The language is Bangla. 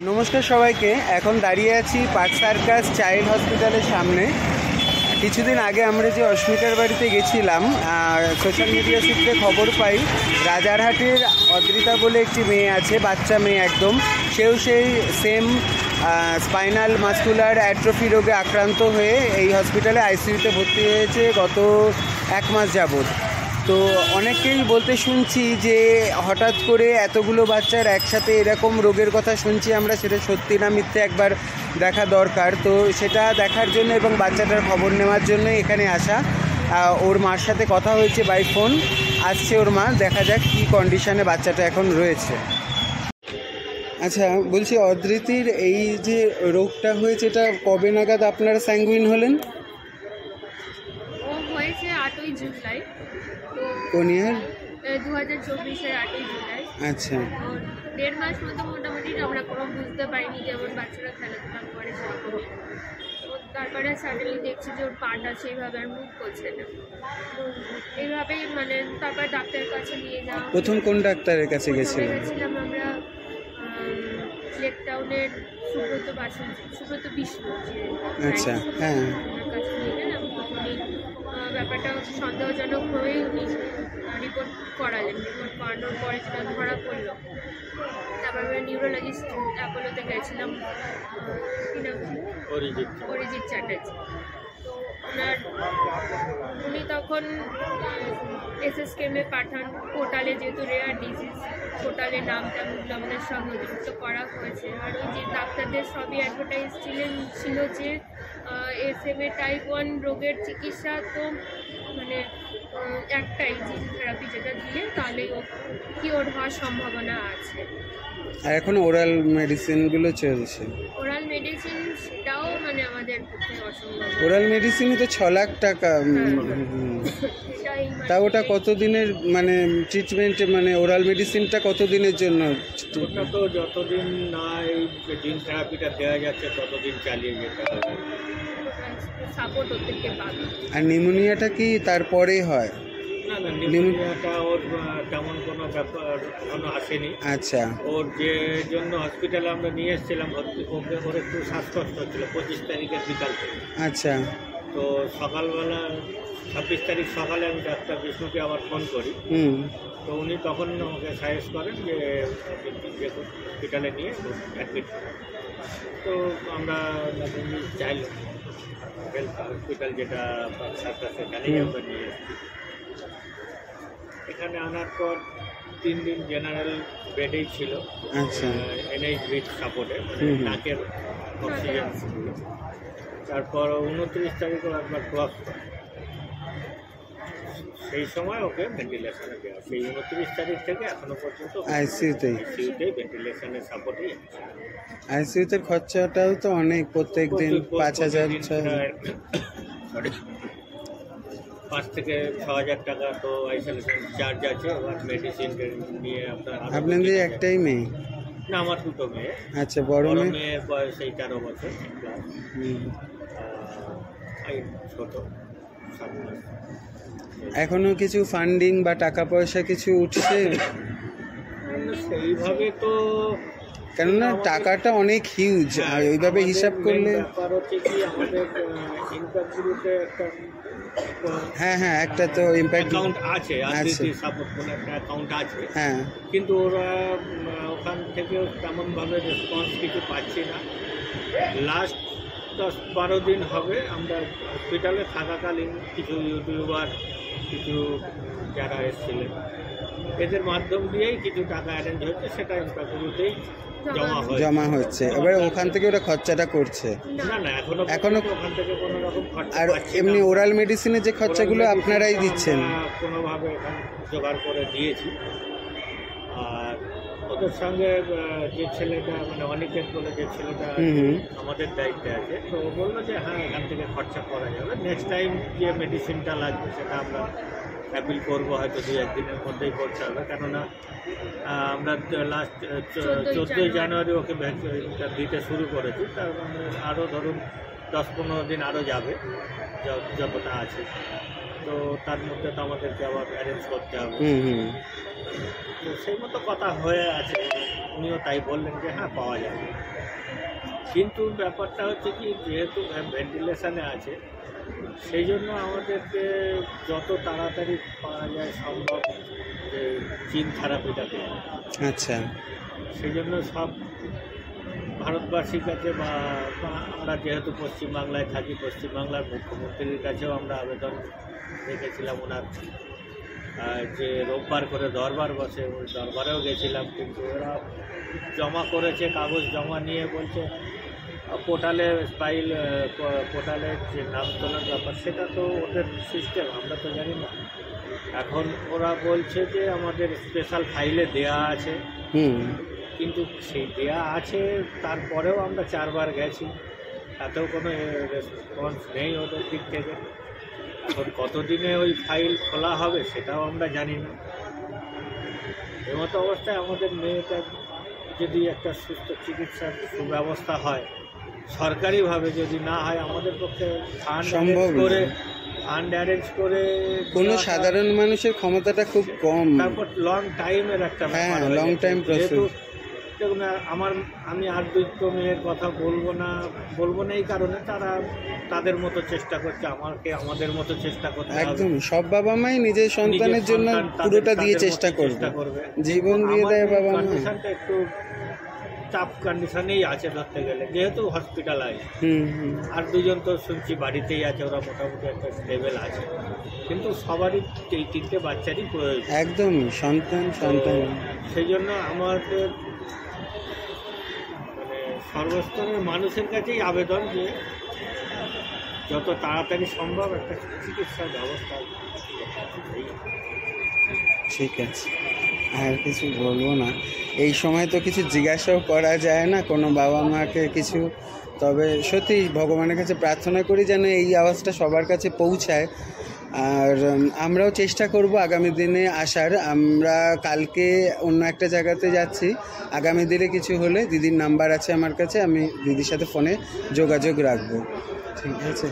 নমস্কার সবাইকে। এখন দাঁড়িয়ে আছি পার্ক সার্কাস চাইল্ড হসপিটালের সামনে। কিছুদিন আগে আমরা যে অস্মিতার বাড়িতে গেছিলাম, সোশ্যাল মিডিয়া সূত্রে খবর পাই রাজারহাটের অদ্রিতা বলে একটি মেয়ে আছে, বাচ্চা মেয়ে একদম, সেও সেই সেম স্পাইনাল মাস্কুলার অ্যাট্রফি রোগে আক্রান্ত হয়ে এই হসপিটালে আইসিইউতে ভর্তি হয়েছে গত 1 মাস যাবৎ। তো অনেকেই বলতে শুনছি যে হঠাৎ করে এতগুলো বাচ্চার একসাথে এরকম রোগের কথা শুনছি আমরা, সেটা সত্যি না মিথ্যে একবার দেখা দরকার। তো সেটা দেখার জন্য এবং বাচ্চাটার খবর নেওয়ার জন্য এখানে আসা। ওর মার সাথে কথা হয়েছে বাই ফোন, আসছে ওর মা, দেখা যাক কী কন্ডিশনে বাচ্চাটা এখন রয়েছে। আচ্ছা, বলছি অদ্রিতির এই যে রোগটা হয়েছে এটা কবে নাগাদ আপনারা স্যাঙ্গুইন হলেন? ও হয়েছে 8ই জুলাই। কোন ইয়ার? 2024-এর 8ই জুলাই। আচ্ছা, 1.5 মাস মতো মোটামুটি আমরা কোনো বুঝতে পারিনি, যেমন বাচ্চারা খেলাধুলা করে সেরকম। তারপরে সাডেনলি দেখছি যে ওর পাটা সেইভাবে আর মুভ করছে না। এইভাবেই তারপর ডাক্তারের কাছে নিয়ে যাওয়া। প্রথম কোন ডাক্তারের কাছে গেছিলেন? গেছিলাম আমরা লেক টাউনের সুব্রত বিষ্ণু। আচ্ছা, হ্যাঁ। ওনার কাছে নিয়ে গেলাম, তখনই ব্যাপারটা সন্দেহজনক হয়েই উনি রিপোর্ট করালেন। রিপোর্ট করানোর পরে যেটা ধরা পড়লো, তারপর আমরা নিউরোলজিস্ট অ্যাপোলোতে গেছিলাম, অরিজিৎ চ্যাটার্জি। তো উনি তখন এসএসকেএমে পাঠান। পোর্টালে যেহেতু রেয়ার ডিজিজ, পোর্টালে নাম টামগুলো আমাদের সব নথিভুক্ত করা হয়েছে। আর ওই যে ডাক্তারদের সবই অ্যাডভার্টাইজ ছিল যে SMA টাইপ 1 রোগের চিকিৎসা তো একটাই, জিন থেরাপি, যেটা দিলে তাহলেই ও কিওর হওয়ার সম্ভাবনা আছে। আর এখন ওরাল মেডিসিনগুলো চলছে। ওরাল মেডিসিন সেটাও আমাদের পক্ষে অসম্ভব। ওরাল মেডিসিনই তো 6 লাখ টাকা। তা ওটা কতদিনের ট্রিটমেন্টে, ওরাল মেডিসিনটা কতদিনের জন্য? ওটা তো যতদিন না এই জিন থেরাপিটা দেওয়া যাচ্ছে ততদিন চালিয়ে যেতে হবে। সাপোর্ট ওদেরকে পাবে। আর নিউমোনিয়াটা কি তারপরে হয়? না, নিউমোনিয়াটা ওর তেমন কোনো ব্যাপার এখনো আসেনি। আচ্ছা। ওর যে জন্য হসপিটালে আমরা নিয়ে এসেছিলাম, ওর একটু শ্বাসকষ্ট হচ্ছিল 25 তারিখের বিকাল থেকে। আচ্ছা। তো সকালবেলা 26 তারিখ সকালে আমি ডাক্তার বিষ্ণুকে আবার ফোন করি। তো উনি তখন আমাকে সাজেস্ট করেন যে হসপিটালে নিয়ে অ্যাডমিট করেন। তো আমরা চাইল হেলথ হসপিটাল, যেটা সার্কাস, এখানেই আমরা নিয়ে এসেছি। এখানে আনার পর 3 দিন জেনারেল বেডেই ছিল। আচ্ছা। NH সাপোর্টে, নাকের অক্সিজেন। তারপর 29 তারিখও একবার ক্রস করে, সেই সময় ওকে ভেন্টিলেশনে দেওয়া। সেই 29 তারিখ থেকে এখনো পর্যন্ত আইসিইউতেই ভেন্টিলেশনের সাপোর্টেই আছে। আইসিইউতে খরচাটাও তো অনেক, প্রত্যেক দিন 5,000 5 থেকে 6,000 টাকা তো আইসোলেশন চার্জ আছে। এবার মেডিসিন নিয়ে আপনাদের একটাই মেয়ে? না, আমার 2টো মেয়ে। আচ্ছা, বড় মেয়ের বয়স এই 13 বছর, ছোট 7 মাস। এখনো কিছু ফান্ডিং বা টাকা পয়সা কিছু উঠছে? সেইভাবে তো, কেননা টাকাটা অনেক হিউজ, আর ওইভাবে হিসাব করলে ব্যাপার হচ্ছে কি, আমাদের ইম্প্যাক্ট গ্রুপে হ্যাঁ একটা তো ইম্প্যাক্ট অ্যাকাউন্ট আছে, সাপোর্ট বলে একটা অ্যাকাউন্ট আছে। হ্যাঁ, কিন্তু ওরা ওখান থেকেও তেমনভাবে রেসপন্স কিছু পাচ্ছি না। লাস্ট 10-12 দিন হবে আমরা হসপিটালে থাকাকালীন কিছু ইউটিউবার, কিছু যারা এসেছিলেন, এদের মাধ্যম দিয়েই কিছু টাকা অ্যারেঞ্জ হচ্ছে, সেটা ইম্প্যাক্টগুলোতেই জমা হচ্ছে। এবার ওখান থেকে ওরা খরচাটা করছে? না, এখনো ওখান থেকে কোনো রকম খরচা। আর এমনি ওরাল মেডিসিনের যে খরচাগুলো আপনারাই দিচ্ছেন? কোনোভাবে এখানে জোগাড় করে দিয়েছি। আর ওদের সঙ্গে যে ছেলেটা, অনিকেত বলে যে ছেলেটা আমাদের দায়িত্বে আছে, তো ও বললো যে হ্যাঁ, এখান থেকে খরচা করা যাবে। নেক্সট টাইম যে মেডিসিনটা লাগবে সেটা আমরা অ্যাপিল করবো, হয়তো 2-1 দিনের মধ্যেই করতে হবে। কেননা আমরা লাস্ট 14ই জানুয়ারি ওকে ভ্যাকসিনটা দিতে শুরু করেছি। তার আরও ধরুন 10-15 দিন আরও যাবে, যতটা আছে। তো তার মধ্যে তো আমাদেরকে আবার অ্যারেঞ্জ করতে হবে। তো সেই মতো কথা হয়ে আছে। উনিও তাই বললেন যে হ্যাঁ পাওয়া যাবে। কিন্তু ব্যাপারটা হচ্ছে কি, যেহেতু ভেন্টিলেশনে আছে, সেই জন্য আমাদেরকে যত তাড়াতাড়ি পাওয়া যায় সম্ভব যে জিন থেরাপিটাকে, আচ্ছা, সেই জন্য সব ভারতবাসীর কাছে বা আমরা যেহেতু পশ্চিমবাংলায় থাকি, পশ্চিমবাংলার মুখ্যমন্ত্রীর কাছেও আমরা আবেদন রেখেছিলাম। ওনার যে রোববার করে দরবার বসে, ওই দরবারেও গেছিলাম, কিন্তু ওরা জমা করেছে, কাগজ জমা নিয়ে বলছে পোর্টালে ফাইল, পোর্টালের যে নাম তোলার ব্যাপার সেটা তো ওদের সিস্টেম, আমরা তো জানি না। এখন ওরা বলছে যে আমাদের স্পেশাল ফাইলে দেয়া আছে, কিন্তু সেই দেয়া আছে তারপরেও আমরা 4 বার গেছি, তাতেও কোনো রেসপন্স নেই ওদের দিক থেকে। এখন কতদিনে ওই ফাইল খোলা হবে সেটাও আমরা জানি না। এমতো অবস্থায় আমাদের মেয়েটার যদি একটা সুস্থ চিকিৎসার সুব্যবস্থা হয় সরকারিভাবে, যদি না হয় আমাদের পক্ষে ফান্ড অ্যারেঞ্জ করে কোনো সাধারণ মানুষের ক্ষমতাটা খুব কম। তারপর লং টাইমের একটা ব্যাপার, লং টাইম প্রসেস। দেখুন, আমি আর দুটো মেয়ের কথা বলবো না এই কারণে তারা তাদের মতো চেষ্টা করছে, আমাদের মতো চেষ্টা করতে হবে। একদম, সব বাবা মাই নিজের সন্তানের জন্য পুরোটা দিয়ে চেষ্টা করবে, জীবন দিয়ে দেয় বাবা মা। কন্ডিশনটা একটু চাপ কন্ডিশনেই আছে ধরতে গেলে, যেহেতু হসপিটালাইজ। আর দুজন তো শুনছি বাড়িতেই আছে, ওরা মোটামুটি একটা স্টেবল আছে, কিন্তু সবারই এই 3টে বাচ্চারই প্রয়োজন। একদম, সন্তান। সেই জন্য আমাদের মানে সর্বস্তরের মানুষের কাছেই আবেদন যে যত তাড়াতাড়ি সম্ভব একটা চিকিৎসার ব্যবস্থা। ঠিক আছে, আর কিছু বলবো না। এই সময় তো কিছু জিজ্ঞাসাও করা যায় না কোনো বাবা মাকে কিছু। তবে সত্যি ভগবানের কাছে প্রার্থনা করি যেন এই আওয়াজটা সবার কাছে পৌঁছায়। আর আমরাও চেষ্টা করব আগামী দিনে আসার। আমরা কালকে অন্য একটা জায়গাতে যাচ্ছি, আগামী দিনে কিছু হলে দিদির নাম্বার আছে আমার কাছে, আমি দিদির সাথে ফোনে যোগাযোগ রাখবো। ঠিক আছে।